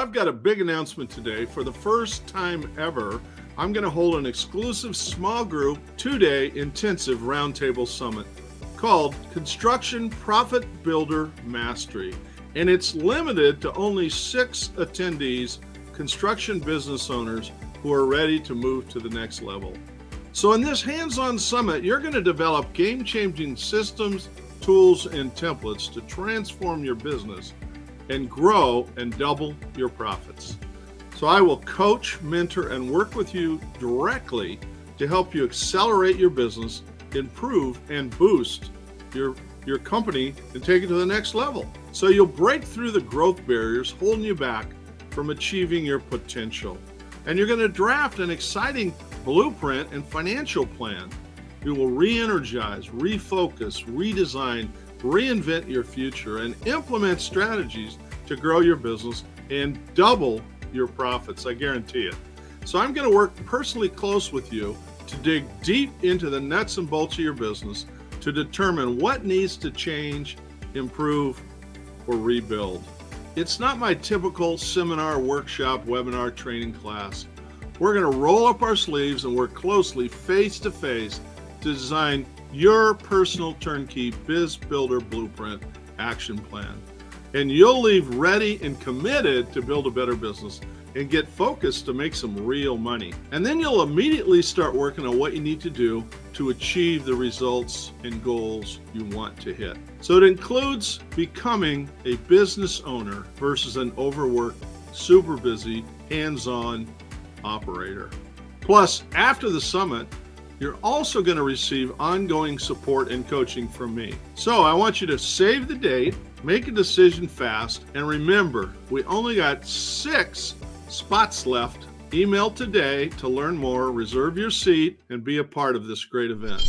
I've got a big announcement today. For the first time ever, I'm going to hold an exclusive small group 2-day intensive roundtable summit called Construction Profit Builder Mastery. And it's limited to only 6 attendees, construction business owners who are ready to move to the next level. So in this hands-on summit, you're going to develop game-changing systems, tools, and templates to transform your business and grow and double your profits. So I will coach, mentor, and work with you directly to help you accelerate your business, improve and boost your company and take it to the next level. So you'll break through the growth barriers holding you back from achieving your potential. And you're going to draft an exciting blueprint and financial plan. You will re-energize, refocus, redesign, reinvent your future, and implement strategies to grow your business and double your profits. I guarantee it. So I'm going to work personally close with you to dig deep into the nuts and bolts of your business to determine what needs to change, improve, or rebuild. It's not my typical seminar, workshop, webinar, training class. We're going to roll up our sleeves and work closely face to face to design your personal turnkey BIZ-Builder BLUEPRINT Action Plan. And you'll leave ready and committed to build a better business and get focused to make some real money. And then you'll immediately start working on what you need to do to achieve the results and goals you want to hit. So it includes becoming a business owner versus an overworked, super busy, hands-on operator. Plus, after the summit, you're also going to receive ongoing support and coaching from me. So I want you to save the date, make a decision fast, and remember, we only got 6 spots left. Email today to learn more, reserve your seat, and be a part of this great event.